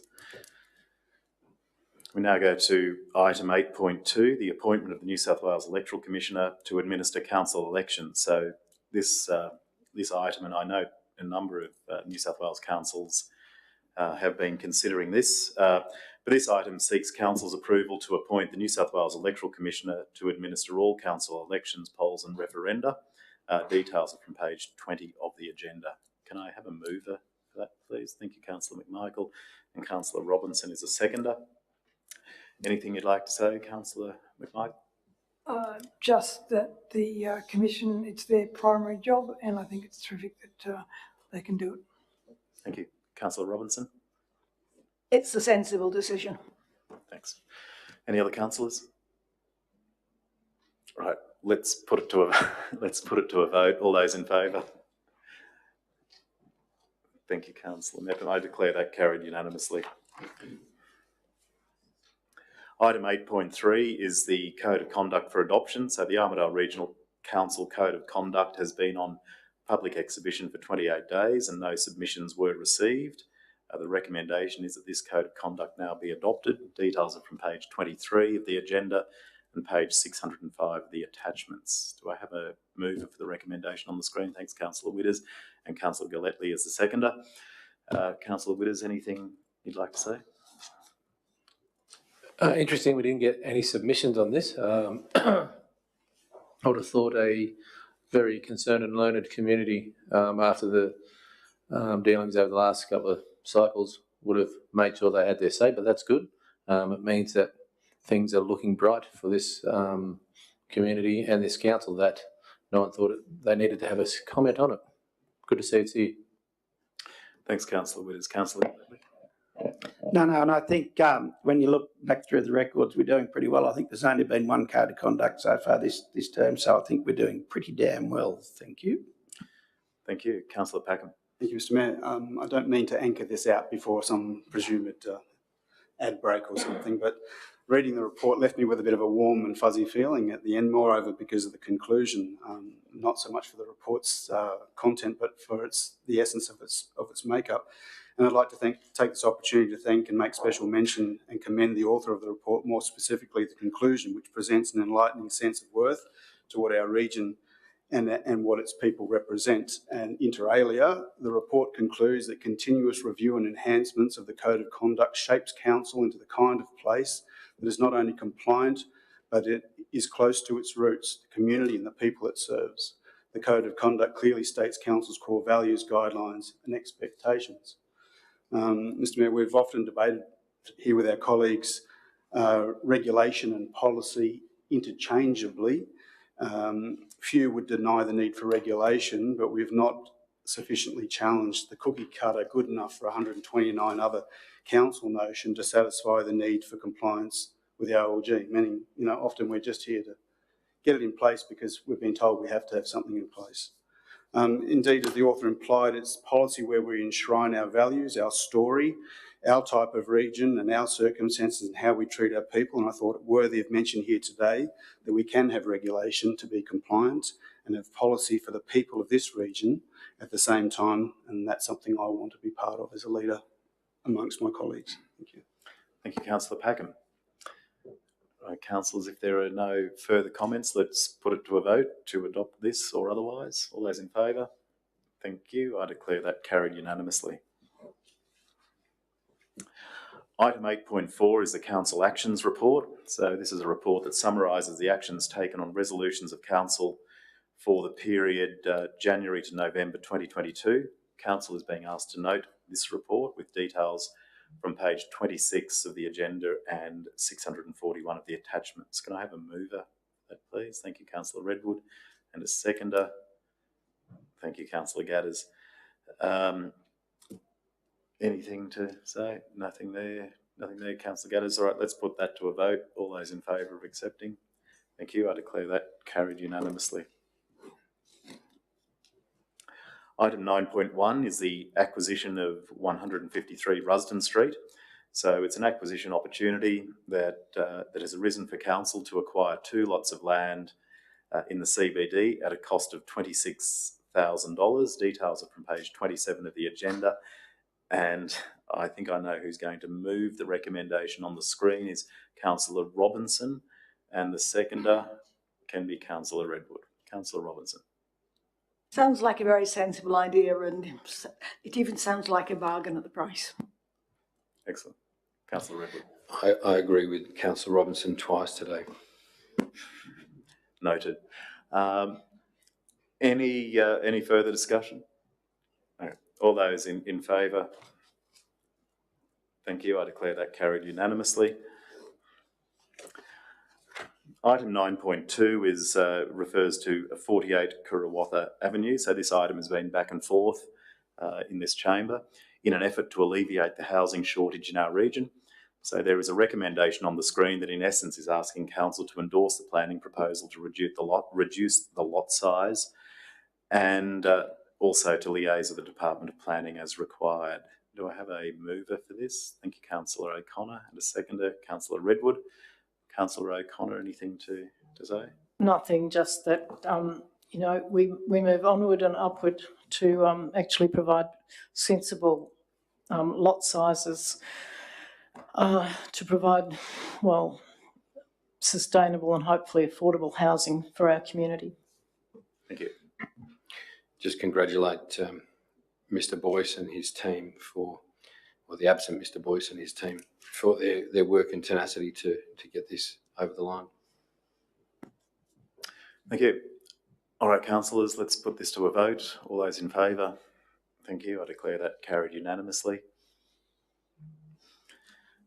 We now go to item 8.2, the appointment of the New South Wales Electoral Commissioner to administer council elections. So, this item, and I know a number of New South Wales councils have been considering this. But this item seeks council's approval to appoint the New South Wales Electoral Commissioner to administer all council elections, polls and referenda. Details are from page 20 of the agenda. Can I have a mover for that, please? Thank you, Councillor McMichael. And Councillor Robinson is a seconder. Anything you'd like to say, Councillor McMichael? Just that the Commission, it's their primary job, and I think it's terrific that they can do it. Thank you. Councillor Robinson? It's a sensible decision. Thanks. Any other councillors? Right, let's put it to a vote. All those in favour? Thank you, Councillor Meppen. I declare that carried unanimously. Item 8.3 is the Code of Conduct for adoption. So the Armidale Regional Council Code of Conduct has been on public exhibition for 28 days and no submissions were received. The recommendation is that this Code of Conduct now be adopted. Details are from page 23 of the agenda and page 605 of the attachments. Do I have a mover for the recommendation on the screen? Thanks, Councillor Witters, and Councillor Galletley as the seconder. Councillor Witters, anything you'd like to say? Interesting, we didn't get any submissions on this. I would have thought a very concerned and learned community, after the dealings over the last couple of cycles, would have made sure they had their say, but that's good. It means that things are looking bright for this community and this council, that no one thought they needed to have a comment on it. Good to see it's here. Thanks, Councillor Witters. Councillor Galletley? No, and I think when you look back through the records, we're doing pretty well. I think there's only been one code of conduct so far this term, so I think we're doing pretty damn well. Thank you. Thank you. Councillor Packham. Thank you, Mr Mayor. I don't mean to anchor this out before some presumed ad break or something, but reading the report left me with a bit of a warm and fuzzy feeling at the end, moreover because of the conclusion, not so much for the report's content, but for the essence of its makeup. And I'd like to take this opportunity to thank and make special mention and commend the author of the report, more specifically the conclusion, which presents an enlightening sense of worth to what our region and what its people represent. And inter alia, the report concludes that continuous review and enhancements of the Code of Conduct shapes council into the kind of place that is not only compliant, but it is close to its roots, the community and the people it serves. The Code of Conduct clearly states council's core values, guidelines and expectations. Mr Mayor, we've often debated here with our colleagues regulation and policy interchangeably. Few would deny the need for regulation, but we've not sufficiently challenged the cookie cutter good enough for 129 other council notion to satisfy the need for compliance with the OLG, meaning, often we're just here to get it in place because we've been told we have to have something in place. Indeed, as the author implied, it's policy where we enshrine our values, our story, our type of region and our circumstances and how we treat our people. And I thought it worthy of mention here today that we can have regulation to be compliant and have policy for the people of this region at the same time. And that's something I want to be part of as a leader amongst my colleagues. Thank you. Thank you, Councillor Packham. Right, councillors, if there are no further comments, let's put it to a vote to adopt this or otherwise. All those in favour? Thank you. I declare that carried unanimously. Item 8.4 is the Council Actions Report. So this is a report that summarises the actions taken on resolutions of Council for the period January to November 2022. Council is being asked to note this report with details from page 26 of the agenda and 641 of the attachments. Can I have a mover for that, please? Thank you, Councillor Redwood, and a seconder. Thank you, Councillor Gadders. Anything to say? Nothing there. Nothing there, Councillor Gadders. All right, let's put that to a vote. All those in favour of accepting? Thank you. I declare that carried unanimously. Item 9.1 is the acquisition of 153 Rusden Street. So it's an acquisition opportunity that has arisen for council to acquire 2 lots of land in the CBD at a cost of $26,000. Details are from page 27 of the agenda. And I think I know who's going to move the recommendation on the screen is Councillor Robinson, and the seconder can be Councillor Redwood. Councillor Robinson. Sounds like a very sensible idea, and it even sounds like a bargain at the price. Excellent. Councillor Redwood. I agree with Councillor Robinson twice today. Noted. Any further discussion? No. All those in favour? Thank you. I declare that carried unanimously. Item 9.2 refers to 48 Kurawatha Avenue. So this item has been back and forth in this chamber in an effort to alleviate the housing shortage in our region. So there is a recommendation on the screen that in essence is asking council to endorse the planning proposal to reduce the lot size and also to liaise with the Department of Planning as required. Do I have a mover for this? Thank you, Councillor O'Connor, and a seconder, Councillor Redwood. Councillor O'Connor, anything to say? Nothing, just that, you know, we move onward and upward to actually provide sensible lot sizes to provide, well, sustainable and hopefully affordable housing for our community. Thank you. Just congratulate Mr. Boyce and his team or the absent Mr. Boyce and his team for their work and tenacity to get this over the line. Thank you. All right, councillors, let's put this to a vote. All those in favour? Thank you. I declare that carried unanimously.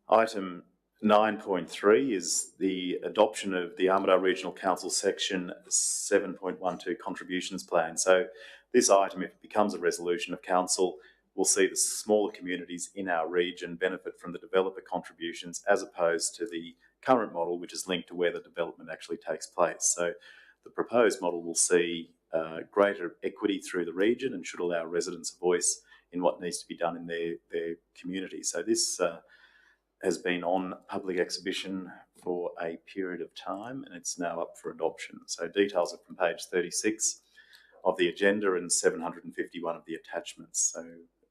Item 9.3 is the adoption of the Armidale Regional Council Section 7.12 Contributions Plan. So this item, if it becomes a resolution of council, will see the smaller communities in our region benefit from the developer contributions as opposed to the current model, which is linked to where the development actually takes place. So the proposed model will see greater equity through the region and should allow residents a voice in what needs to be done in their community. So this has been on public exhibition for a period of time and it's now up for adoption. So details are from page 36 of the agenda and 751 of the attachments. So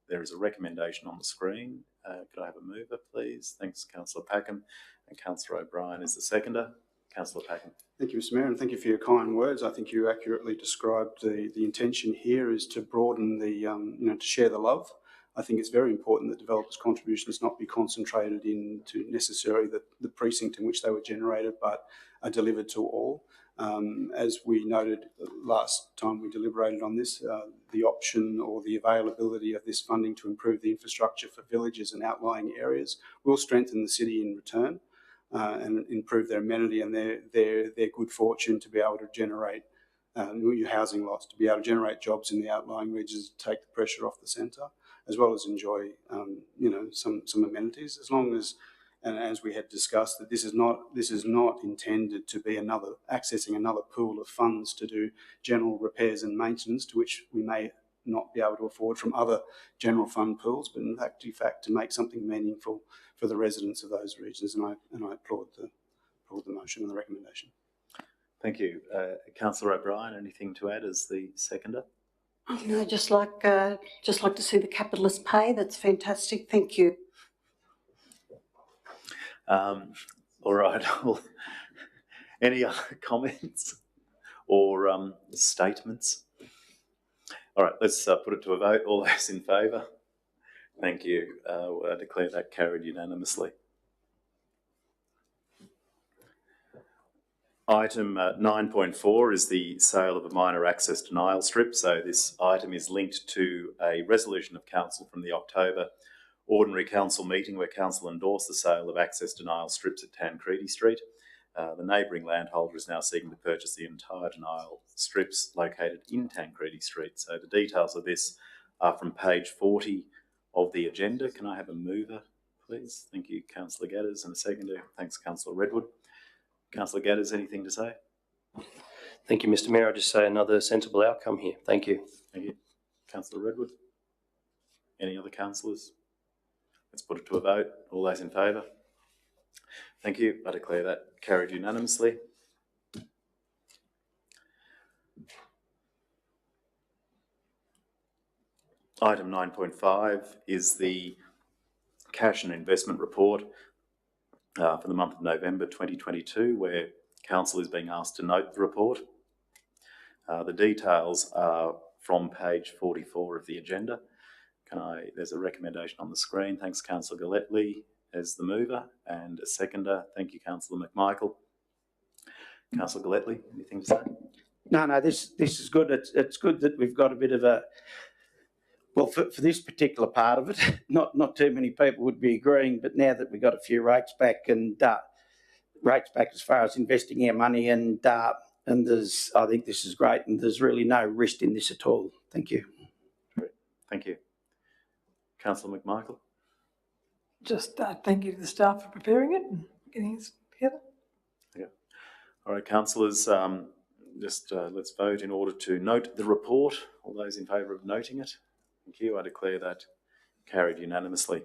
there is a recommendation on the screen. Could I have a mover, please? Thanks, Councillor Packham. And Councillor O'Brien is the seconder. Councillor Packham. Thank you, Mr Mayor, and thank you for your kind words. I think you accurately described the intention here is to broaden the, to share the love. I think it's very important that developers' contributions not be concentrated into necessarily the precinct in which they were generated, but are delivered to all. As we noted last time we deliberated on this, the option or the availability of this funding to improve the infrastructure for villages and outlying areas will strengthen the city in return and improve their amenity and their good fortune to be able to generate new housing lots, to be able to generate jobs in the outlying regions, to take the pressure off the centre, as well as enjoy some amenities, as long as, and as we had discussed, that this is not intended to be accessing another pool of funds to do general repairs and maintenance, to which we may not be able to afford from other general fund pools, but in fact to make something meaningful for the residents of those regions. And I applaud the motion and the recommendation. Thank you. Councillor O'Brien, anything to add as the seconder? No, just like to see the capitalists pay. That's fantastic. Thank you. All right. Any other comments or statements? All right, let's put it to a vote. All those in favour? Thank you. I declare that carried unanimously. Item 9.4 is the sale of a minor access denial strip. So this item is linked to a resolution of council from the October ordinary council meeting where council endorsed the sale of access denial strips at Tancredi Street. The neighbouring landholder is now seeking to purchase the entire denial strips located in Tancredi Street. So the details of this are from page 40 of the agenda. Can I have a mover, please? Thank you, Councillor Gadders, and a seconder. Thanks, Councillor Redwood. Councillor Gadders, anything to say? Thank you, Mr Mayor. I just say another sensible outcome here. Thank you. Thank you. Councillor Redwood. Any other councillors? Let's put it to a vote. All those in favour? Thank you. I declare that carried unanimously. Item 9.5 is the cash and investment report for the month of November 2022, where council is being asked to note the report. The details are from page 44 of the agenda. There's a recommendation on the screen. Thanks, Councillor Galletley as the mover, and a seconder. Thank you, Councillor McMichael. Councillor Galletley, anything to say? No, this is good. It's good that we've got a bit of a, well, for this particular part of it, not too many people would be agreeing, but now that we've got a few rates back and rates back as far as investing our money, and there's, I think this is great, and there's really no risk in this at all. Thank you. Great. Thank you. Councillor McMichael. Just thank you to the staff for preparing it and getting it together. Yeah. All right, councillors, let's vote in order to note the report. All those in favour of noting it? Thank you. I declare that carried unanimously.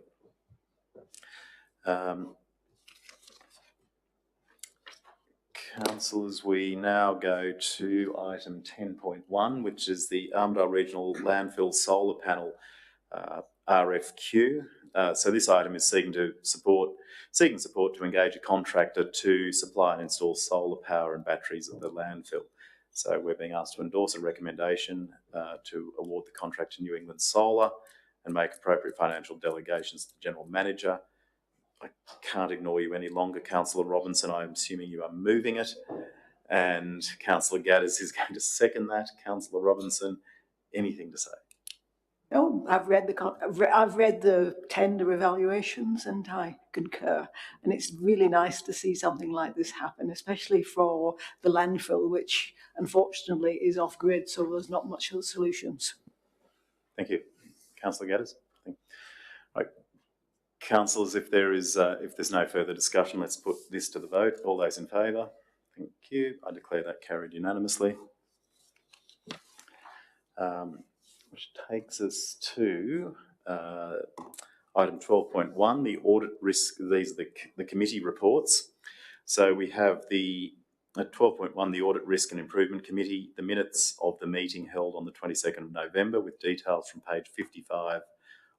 Councillors, we now go to item 10.1, which is the Armidale Regional Landfill Solar Panel RFQ. So this item is seeking support to engage a contractor to supply and install solar power and batteries at the landfill. So we're being asked to endorse a recommendation to award the contract to New England Solar and make appropriate financial delegations to the General Manager. I can't ignore you any longer, Councillor Robinson. I'm assuming you are moving it. And Councillor Gaddis is going to second that. Councillor Robinson, anything to say? No, I've read the tender evaluations and I concur. And it's really nice to see something like this happen, especially for the landfill, which unfortunately is off grid, so there's not much other solutions. Thank you. Councillor Gaddis. Right. Councillors, if there's no further discussion, let's put this to the vote. All those in favour? Thank you. I declare that carried unanimously. Which takes us to item 12.1, the audit risk. These are the committee reports. So we have at 12.1, the Audit Risk and Improvement Committee, the minutes of the meeting held on the 22nd of November with details from page 55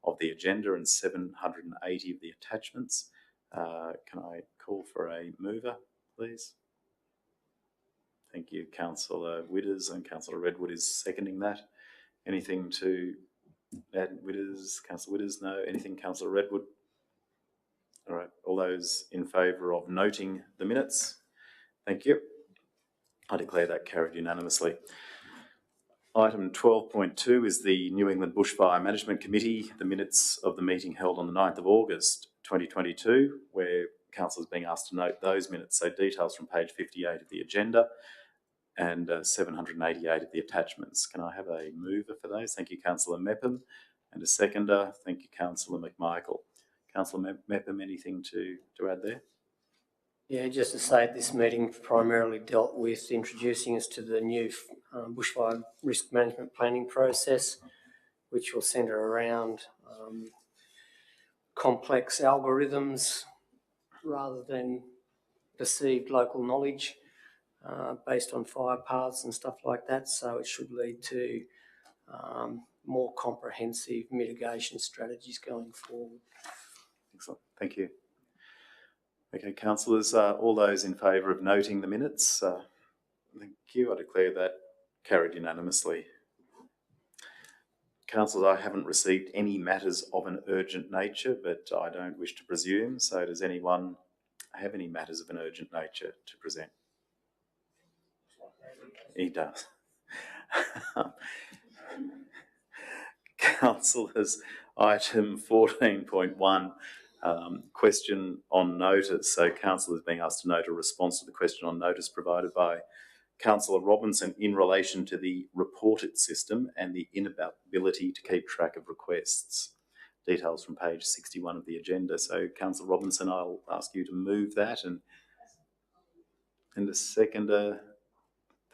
of the agenda and 780 of the attachments. Can I call for a mover, please? Thank you. Councillor Widders and Councillor Redwood is seconding that. Anything to add, Widders? Councillor Widders, no. Anything, Councillor Redwood? All right. All those in favour of noting the minutes? Thank you. I declare that carried unanimously. Item 12.2 is the New England Bushfire Management Committee, the minutes of the meeting held on the 9th of August 2022, where Council is being asked to note those minutes. So details from page 58 of the agenda and 788 of the attachments. Can I have a mover for those? Thank you, Councillor Mepham, and a seconder. Thank you, Councillor McMichael. Councillor Mepham, anything to add there? Yeah, just to say this meeting primarily dealt with introducing us to the new bushfire risk management planning process, which will centre around complex algorithms rather than perceived local knowledge based on fire paths and stuff like that. So it should lead to more comprehensive mitigation strategies going forward. Excellent. Thank you. Okay, councillors, all those in favour of noting the minutes, thank you. I declare that carried unanimously. Councillors, I haven't received any matters of an urgent nature, but I don't wish to presume. So does anyone have any matters of an urgent nature to present? He does. Councillors, item 14.1, question on notice. So council is being asked to note a response to the question on notice provided by Councillor Robinson in relation to the reported system and the inability to keep track of requests. Details from page 61 of the agenda. So Councillor Robinson, I'll ask you to move that, and a seconder.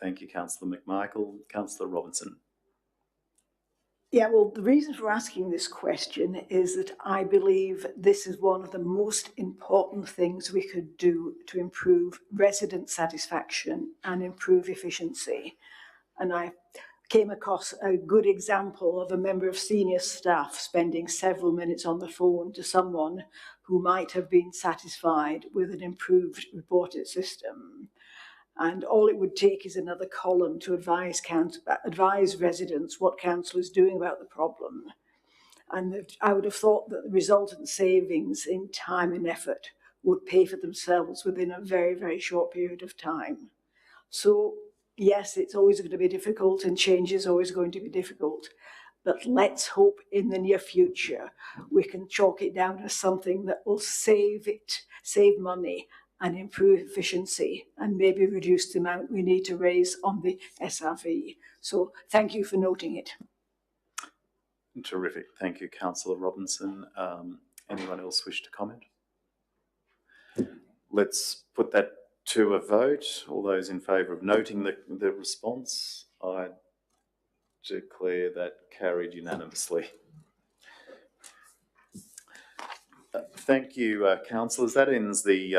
Thank you, Councillor McMichael. Councillor Robinson. Yeah, well, the reason for asking this question is that I believe this is one of the most important things we could do to improve resident satisfaction and improve efficiency. And I came across a good example of a member of senior staff spending several minutes on the phone to someone who might have been satisfied with an improved reported system. And all it would take is another column to advise residents what council is doing about the problem. And I would have thought that the resultant savings in time and effort would pay for themselves within a very, very short period of time. So yes, it's always going to be difficult and change is always going to be difficult. But let's hope in the near future we can chalk it down as something that will save money and improve efficiency and maybe reduce the amount we need to raise on the SRV. So thank you for noting it. Terrific. Thank you, Councillor Robinson. Anyone else wish to comment? Let's put that to a vote. All those in favour of noting the response, I declare that carried unanimously. Thank you, councillors. That ends the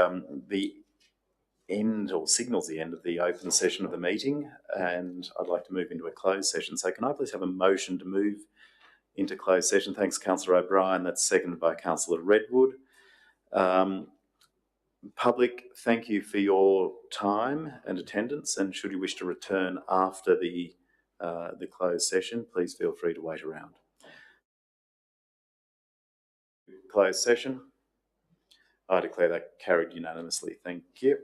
end, or signals the end of the open session of the meeting, and I'd like to move into a closed session. So can I please have a motion to move into closed session? Thanks, Councillor O'Brien. That's seconded by Councillor Redwood. Public, thank you for your time and attendance, and should you wish to return after the closed session, please feel free to wait around. Closed session. I declare that carried unanimously. Thank you.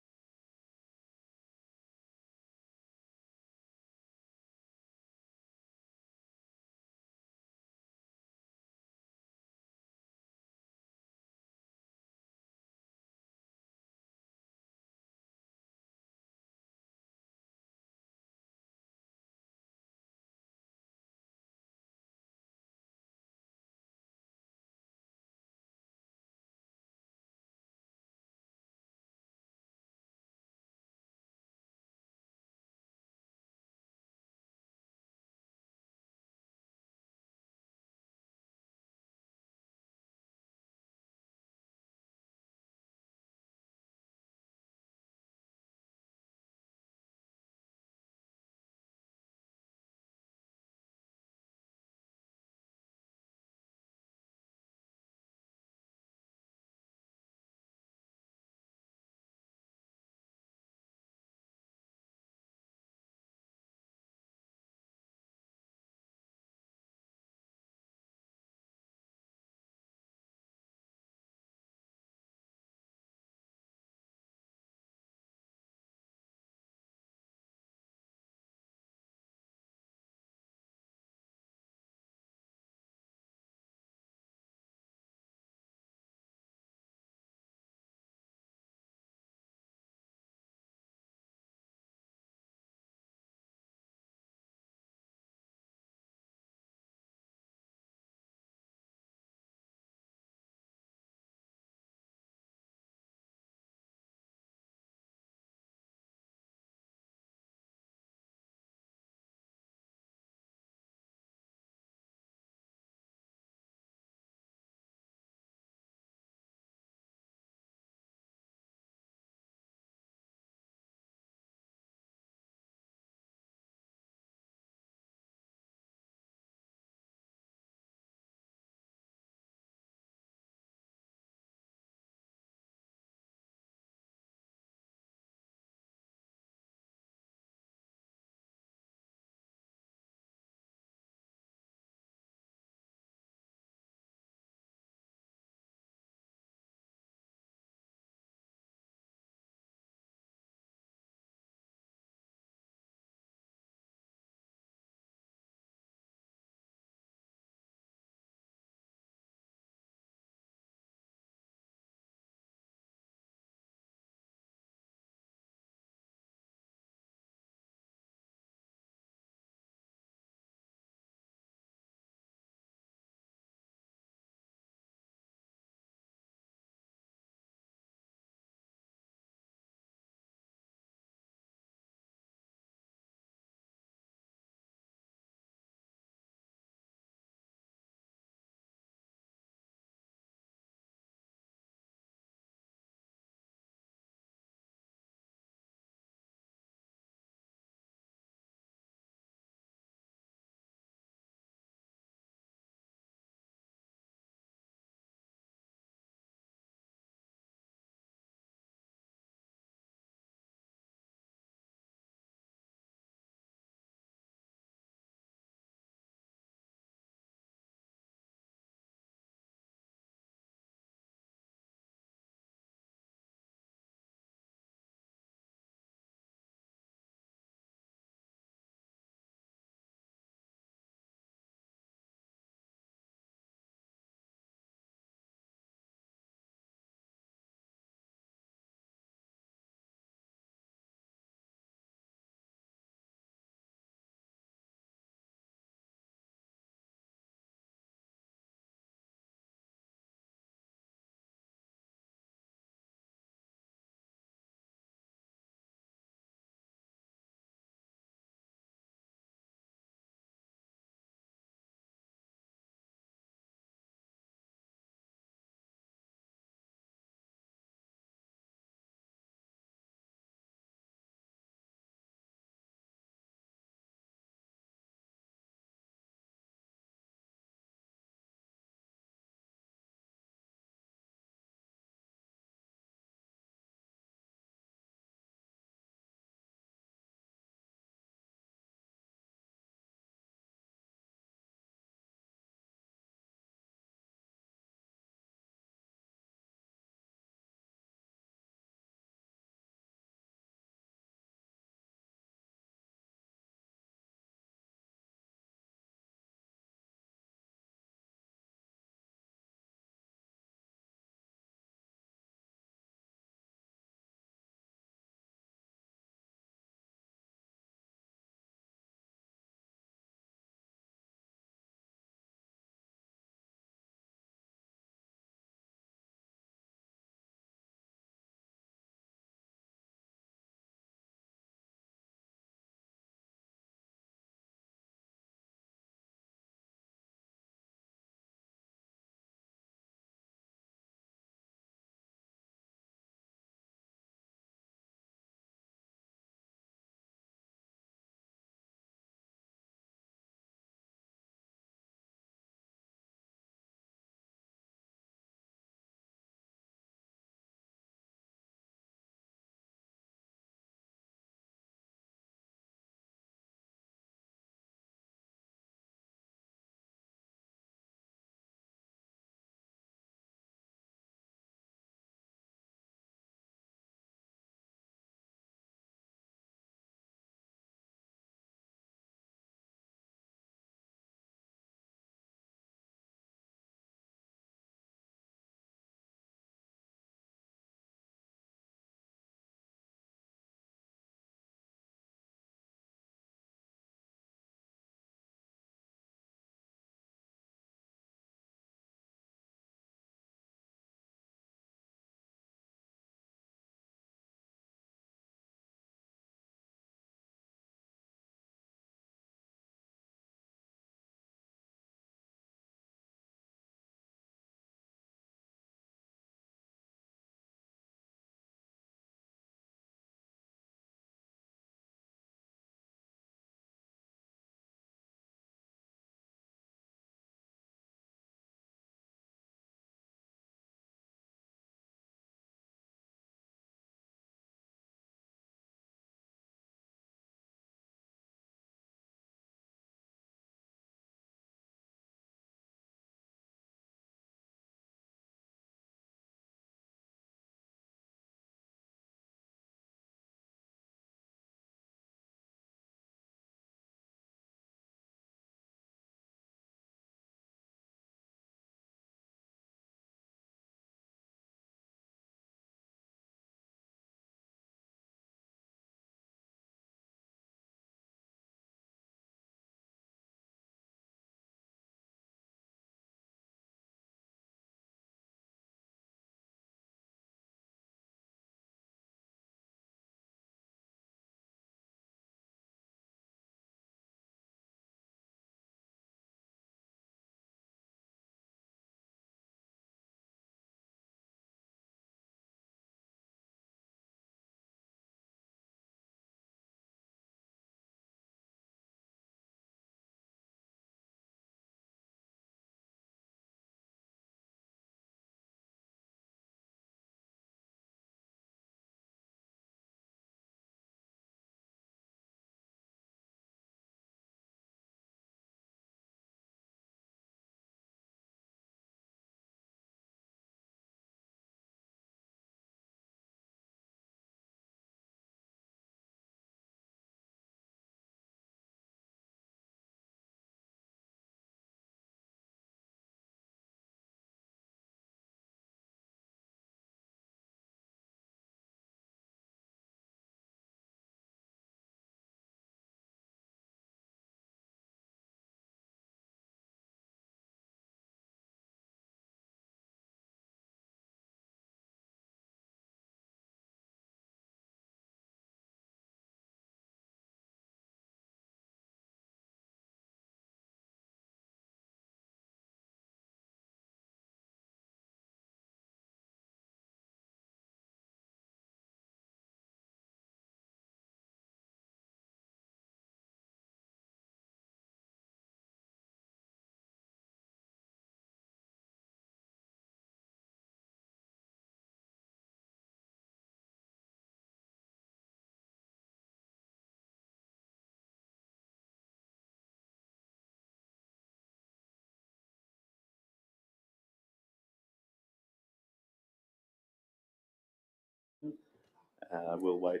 We'll wait.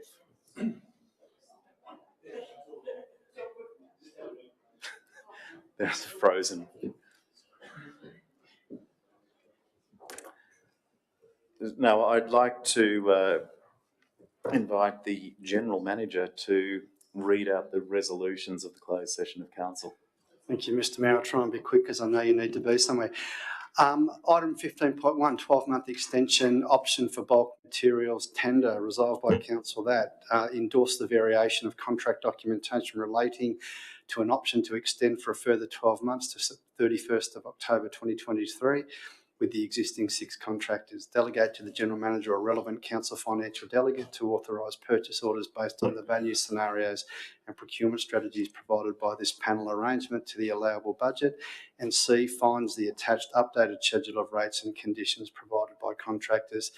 There's frozen. Now, I'd like to invite the General Manager to read out the resolutions of the closed session of Council. Thank you, Mr Mayor. I'll try and be quick because I know you need to be somewhere. Item 15.1, 12-month extension, option for bulk materials tender, resolved by Council that endorse the variation of contract documentation relating to an option to extend for a further 12 months to 31st of October 2023 with the existing 6 contractors. Delegate to the General Manager or relevant Council financial delegate to authorise purchase orders based on the value scenarios and procurement strategies provided by this panel arrangement to the allowable budget. And C, finds the attached updated schedule of rates and conditions provided by contractors